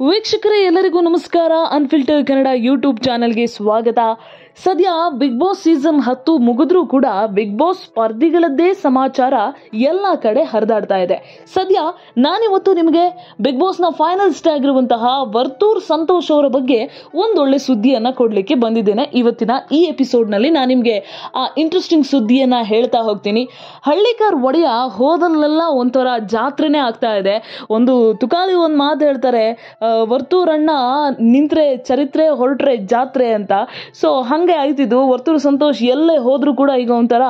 ವೀಕ್ಷಕರೇ ಎಲ್ಲರಿಗೂ ನಮಸ್ಕಾರ. ಅನ್ಫಿಲ್ಟರ್ ಕನ್ನಡ ಯೂಟ್ಯೂಬ್ ಚಾನೆಲ್ಗೆ ಸ್ವಾಗತ. ಸದ್ಯ ಬಿಗ್ ಬಾಸ್ ಸೀಸನ್ 10 ಮುಗಿದ್ರೂ ಕೂಡ ಬಿಗ್ ಬಾಸ್ ಸ್ಪರ್ಧಿಗಳದ್ದೇ ಸಮಾಚಾರ ಎಲ್ಲ ಕಡೆ ಹರಿದಾಡ್ತಾ ಇದೆ. ಸದ್ಯ ನಾನಿವತ್ತು ನಿಮಗೆ ಬಿಗ್ ಬಾಸ್ ನ ಫೈನಲಿಸ್ಟ್ ಆಗಿರುವಂತಹ ವರ್ತೂರ್ ಸಂತೋಷ್ ಅವರ ಬಗ್ಗೆ ಒಂದೊಳ್ಳೆ ಸುದ್ದಿಯನ್ನ ಕೊಡ್ಲಿಕ್ಕೆ ಬಂದಿದ್ದೇನೆ. ಇವತ್ತಿನ ಈ ಎಪಿಸೋಡ್ ನಲ್ಲಿ ನಾನು ನಿಮ್ಗೆ ಆ ಇಂಟ್ರೆಸ್ಟಿಂಗ್ ಸುದ್ದಿಯನ್ನ ಹೇಳ್ತಾ ಹೋಗ್ತೀನಿ. ಹಳ್ಳಿಕಾರ್ ಒಡೆಯ ಹೋದಲ್ಲೆಲ್ಲ ಒಂಥರ ಜಾತ್ರೆನೇ ಆಗ್ತಾ ಇದೆ. ಒಂದು ತುಕಾಲಿ ಒಂದು ಮಾತು ಹೇಳ್ತಾರೆ, ವರ್ತೂರ್ ಅಣ್ಣ ನಿಂತ್ರೆ ಚರಿತ್ರೆ, ಹೊರಟ್ರೆ ಜಾತ್ರೆ ಅಂತ. ಸೊ ಹಂಗೆ ಆಯ್ತಿದ್ದು. ವರ್ತೂರ್ ಸಂತೋಷ್ ಎಲ್ಲೇ ಹೋದ್ರು ಕೂಡ ಈಗ ಒಂಥರ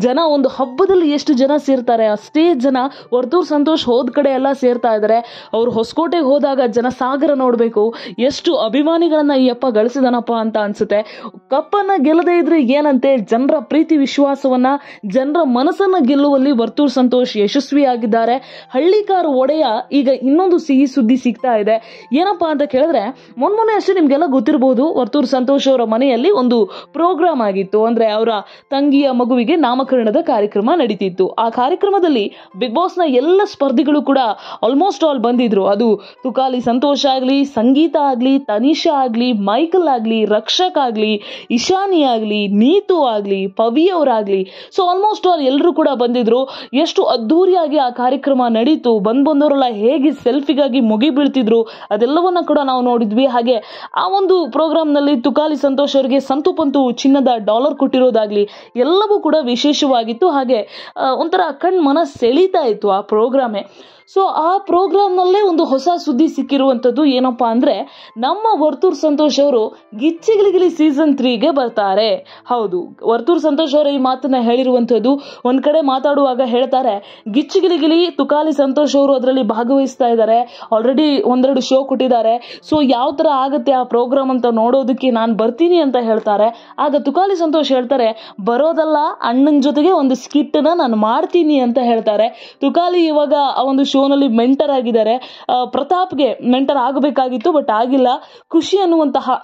ಜನ, ಒಂದು ಹಬ್ಬದಲ್ಲಿ ಎಷ್ಟು ಜನ ಸೇರ್ತಾರೆ ಅಷ್ಟೇ ಜನ ವರ್ತೂರ್ ಸಂತೋಷ್ ಹೋದ ಕಡೆ ಎಲ್ಲ ಸೇರ್ತಾ ಇದ್ದಾರೆ. ಅವ್ರು ಹೊಸಕೋಟೆಗೆ ಹೋದಾಗ ಜನ ಸಾಗರ ನೋಡ್ಬೇಕು, ಎಷ್ಟು ಅಭಿಮಾನಿಗಳನ್ನ ಈ ಅಪ್ಪ ಗಳಿಸಿದನಪ್ಪ ಅಂತ ಅನ್ಸುತ್ತೆ. ಕಪ್ಪನ್ನ ಗೆಲ್ಲದೆ ಇದ್ರೆ ಏನಂತೆ, ಜನರ ಪ್ರೀತಿ ವಿಶ್ವಾಸವನ್ನ, ಜನರ ಮನಸ್ಸನ್ನ ಗೆಲ್ಲುವಲ್ಲಿ ವರ್ತೂರ್ ಸಂತೋಷ್ ಯಶಸ್ವಿಯಾಗಿದ್ದಾರೆ. ಹಳ್ಳಿಕಾರ್ ಒಡೆಯ ಈಗ ಇನ್ನೊಂದು ಸಿಹಿ ಸುದ್ದಿ ಸಿಗ್ತಾ ಇದೆ. ಏನಪ್ಪಾ ಅಂತ ಕೇಳಿದ್ರೆ, ಮೊನ್ನೆ ಅಷ್ಟೇ ನಿಮ್ಗೆಲ್ಲ ಗೊತ್ತಿರಬಹುದು, ವರ್ತೂರ್ ಸಂತೋಷ್ ಅವರ ಮನೆಯಲ್ಲಿ ಒಂದು ಪ್ರೋಗ್ರಾಮ್ ಆಗಿತ್ತು. ಅಂದ್ರೆ ಅವರ ತಂಗಿಯ ಮಗುವಿಗೆ ನಾಮಕರಣದ ಕಾರ್ಯಕ್ರಮ ನಡೀತಿತ್ತು. ಆ ಕಾರ್ಯಕ್ರಮದಲ್ಲಿ ಬಿಗ್ ಬಾಸ್ ನ ಎಲ್ಲ ಸ್ಪರ್ಧಿಗಳು ಕೂಡ ಆಲ್ಮೋಸ್ಟ್ ಆಲ್ ಬಂದಿದ್ರು. ಅದು ತುಕಾಲಿ ಸಂತೋಷ್ ಆಗ್ಲಿ, ಸಂಗೀತ ಆಗ್ಲಿ, ತನಿಷಾ ಆಗ್ಲಿ, ಮೈಕಲ್ ಆಗ್ಲಿ, ರಕ್ಷಕ್ ಆಗ್ಲಿ, ಇಶಾನಿ ಆಗ್ಲಿ, ನೀತು ಆಗ್ಲಿ, ಪವಿ ಅವರಾಗ್ಲಿ, ಸೊ ಆಲ್ಮೋಸ್ಟ್ ಆಲ್ ಎಲ್ಲರೂ ಕೂಡ ಬಂದಿದ್ರು. ಎಷ್ಟು ಅದ್ದೂರಿಯಾಗಿ ಆ ಕಾರ್ಯಕ್ರಮ ನಡೀತು. ಬಂದವರೆಲ್ಲ ಹೇಗೆ ಸೆಲ್ಫಿಗಾಗಿ ಮುಗಿ ಬೀಳ್ತಿದ್ರು ಅದೆಲ್ಲವನ್ನ ಕೂಡ ನಾವು ನೋಡಿದ್ವಿ. ಹಾಗೆ ಆ ಒಂದು ಪ್ರೋಗ್ರಾಮ್ ನಲ್ಲಿ ತುಕಾಲಿ ಸಂತೋಷ್ ಅವರಿಗೆ ಸಂತು ಪಂತು ಚಿನ್ನದ $1 ಕೊಟ್ಟಿರೋದಾಗ್ಲಿ ಎಲ್ಲವೂ ಕೂಡ ವಿಶೇಷವಾಗಿತ್ತು. ಹಾಗೆ ಒಂಥರ ಮನ ಸೆಳೀತಾ ಇತ್ತು ಆ ಪ್ರೋಗ್ರಾಮೇ. ಸೊ ಆ ಪ್ರೋಗ್ರಾಮ್ ನಲ್ಲೇ ಒಂದು ಹೊಸ ಸುದ್ದಿ ಸಿಕ್ಕಿರುವಂತದ್ದು ಏನಪ್ಪಾ ಅಂದ್ರೆ, ನಮ್ಮ ವರ್ತೂರ್ ಸಂತೋಷ್ ಅವರು ಗಿಚ್ಚಿಗಿಲಿಗಿಲಿ ಸೀಸನ್ 3ಗೆ ಬರ್ತಾರೆ. ಹೌದು, ವರ್ತೂರ್ ಸಂತೋಷ್ ಅವರ ಈ ಮಾತನ್ನ ಹೇಳಿರುವಂತದ್ದು. ಒಂದ್ ಕಡೆ ಮಾತಾಡುವಾಗ ಹೇಳ್ತಾರೆ, ಗಿಚ್ಚಿಗಿಲಿಗಿಲಿ ತುಕಾಲಿ ಸಂತೋಷ್ ಅವರು ಅದರಲ್ಲಿ ಭಾಗವಹಿಸ್ತಾ ಇದ್ದಾರೆ, ಆಲ್ರೆಡಿ ಒಂದೆರಡು ಶೋ ಕೊಟ್ಟಿದ್ದಾರೆ. ಸೊ ಯಾವ ತರ ಆಗತ್ತೆ ಆ ಪ್ರೋಗ್ರಾಮ್ ಅಂತ ನೋಡೋದಕ್ಕೆ ನಾನು ಬರ್ತೀನಿ ಅಂತ ಹೇಳ್ತಾರೆ. ಆಗ ತುಕಾಲಿ ಸಂತೋಷ್ ಹೇಳ್ತಾರೆ, ಬರೋದಲ್ಲ, ಅಣ್ಣನ ಜೊತೆಗೆ ಒಂದು ಸ್ಕಿಟ್ ನ ನಾನು ಮಾಡ್ತೀನಿ ಅಂತ ಹೇಳ್ತಾರೆ. ತುಕಾಲಿ ಇವಾಗ ಆ ಒಂದು ಶೋನಲ್ಲಿ ಮೆಂಟರ್ ಆಗಿದ್ದಾರೆ. ಪ್ರತಾಪ್ಗೆ ಮೆಂಟರ್ ಆಗಬೇಕಾಗಿತ್ತು, ಬಟ್ ಆಗಿಲ್ಲ. ಖುಷಿ ಅನ್ನುವಂತಹ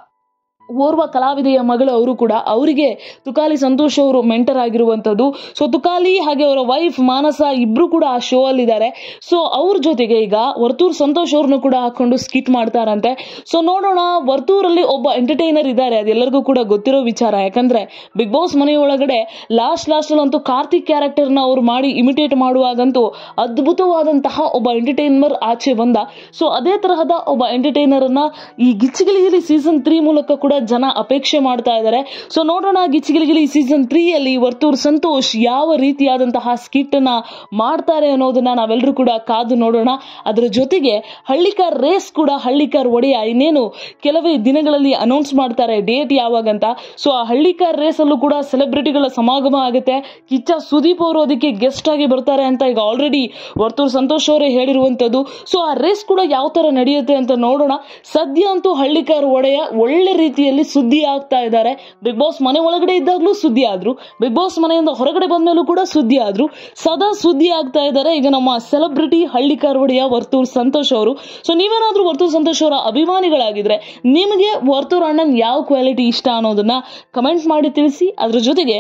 ಓರ್ವ ಕಲಾವಿದೆಯ ಮಗಳು ಅವರು ಕೂಡ, ಅವರಿಗೆ ತುಕಾಲಿ ಸಂತೋಷ್ ಅವರು ಮೆಂಟರ್ ಆಗಿರುವಂತದ್ದು. ಸೊ ತುಕಾಲಿ ಹಾಗೆ ಅವರ ವೈಫ್ ಮಾನಸ ಇಬ್ರು ಕೂಡ ಆ ಶೋ ಅಲ್ಲಿ ಇದ್ದಾರೆ. ಸೊ ಅವ್ರ ಜೊತೆಗೆ ಈಗ ವರ್ತೂರ್ ಸಂತೋಷ್ ಅವ್ರನ್ನು ಕೂಡ ಹಾಕೊಂಡು ಸ್ಕಿಟ್ ಮಾಡ್ತಾರಂತೆ. ಸೊ ನೋಡೋಣ, ವರ್ತೂರಲ್ಲಿ ಒಬ್ಬ ಎಂಟರ್ಟೈನರ್ ಇದ್ದಾರೆ, ಅದೆಲ್ಲರಿಗೂ ಕೂಡ ಗೊತ್ತಿರೋ ವಿಚಾರ. ಯಾಕಂದ್ರೆ ಬಿಗ್ ಬಾಸ್ ಮನೆಯೊಳಗಡೆ ಲಾಸ್ಟ್ ಅಂತೂ ಕಾರ್ತಿಕ್ ಕ್ಯಾರೆಕ್ಟರ್ ನ ಅವ್ರು ಮಾಡಿ ಇಮಿಟೇಟ್ ಮಾಡುವಾಗಂತೂ ಅದ್ಭುತವಾದಂತಹ ಒಬ್ಬ ಎಂಟರ್ಟೈನರ್ ಆಚೆ ಬಂದ. ಸೊ ಅದೇ ತರಹದ ಒಬ್ಬ ಎಂಟರ್ಟೈನರ್ ಅನ್ನ ಈ ಗಿಚ್ಚಿಗಿಲಿಗಿಲಿ ಸೀಸನ್ 3 ಮೂಲಕ ಕೂಡ ಜನ ಅಪೇಕ್ಷೆ ಮಾಡ್ತಾ ಇದ್ದಾರೆ. ಸೊ ನೋಡೋಣ, ಗಿಚ್ಚಿಗಿಲಿಗಿಲಿ ಸೀಸನ್ 3 ಅಲ್ಲಿ ವರ್ತೂರ್ ಸಂತೋಷ್ ಯಾವ ರೀತಿಯಾದಂತಹ ಸ್ಕಿಟ್ ಅನ್ನ ಮಾಡ್ತಾರೆ ಅನ್ನೋದನ್ನ ನಾವೆಲ್ಲರೂ ಕೂಡ ಕಾದು ನೋಡೋಣ. ಅದರ ಜೊತೆಗೆ ಹಳ್ಳಿಕಾರ್ ರೇಸ್ ಕೂಡ, ಹಳ್ಳಿಕಾರ್ ಒಡೆಯ ಇನ್ನೇನು ಕೆಲವೇ ದಿನಗಳಲ್ಲಿ ಅನೌನ್ಸ್ ಮಾಡ್ತಾರೆ ಡೇಟ್ ಯಾವಾಗಂತ. ಸೊ ಆ ಹಳ್ಳಿಕಾರ್ ರೇಸ್ ಅಲ್ಲೂ ಕೂಡ ಸೆಲೆಬ್ರಿಟಿಗಳ ಸಮಾಗಮ ಆಗುತ್ತೆ. ಕಿಚ್ಚ ಸುದೀಪ್ ಅವರು ಅದಕ್ಕೆ ಗೆಸ್ಟ್ ಆಗಿ ಬರ್ತಾರೆ ಅಂತ ಈಗ ಆಲ್ರೆಡಿ ವರ್ತೂರ್ ಸಂತೋಷ್ ಅವರೇ ಹೇಳಿರುವಂತದ್ದು. ಸೊ ಆ ರೇಸ್ ಕೂಡ ಯಾವ ತರ ನಡೆಯುತ್ತೆ ಅಂತ ನೋಡೋಣ. ಸದ್ಯ ಅಂತೂ ಹಳ್ಳಿಕಾರ್ ಒಡೆಯ ಒಳ್ಳೆ ರೀತಿಯಲ್ಲಿ ಸುದ್ದಿ ಆಗ್ತಾ ಇದ್ದಾರೆ. ಬಿಗ್ ಬಾಸ್ ಮನೆ ಒಳಗಡೆ ಇದ್ದಾಗ್ಲೂ ಸುದ್ದಿ ಆದ್ರು, ಬಿಗ್ ಬಾಸ್ ಮನೆಯಿಂದ ಹೊರಗಡೆ ಬಂದ್ಮೇಲೂ ಕೂಡ ಸುದ್ದಿ ಆದ್ರು, ಸದಾ ಸುದ್ದಿ ಆಗ್ತಾ ಇದ್ದಾರೆ ಈಗ ನಮ್ಮ ಸೆಲೆಬ್ರಿಟಿ ಹಳ್ಳಿಕಾರ್ ಒಡೆಯ ವರ್ತೂರ್ ಸಂತೋಷ್ ಅವರು. ಸೊ ನೀವೇನಾದ್ರೂ ವರ್ತೂರ್ ಸಂತೋಷ್ ಅವರ ಅಭಿಮಾನಿಗಳಾಗಿದ್ರೆ ನಿಮಗೆ ವರ್ತೂರ್ ಅಣ್ಣನ್ ಯಾವ ಕ್ವಾಲಿಟಿ ಇಷ್ಟ ಅನ್ನೋದನ್ನ ಕಮೆಂಟ್ ಮಾಡಿ ತಿಳಿಸಿ. ಅದ್ರ ಜೊತೆಗೆ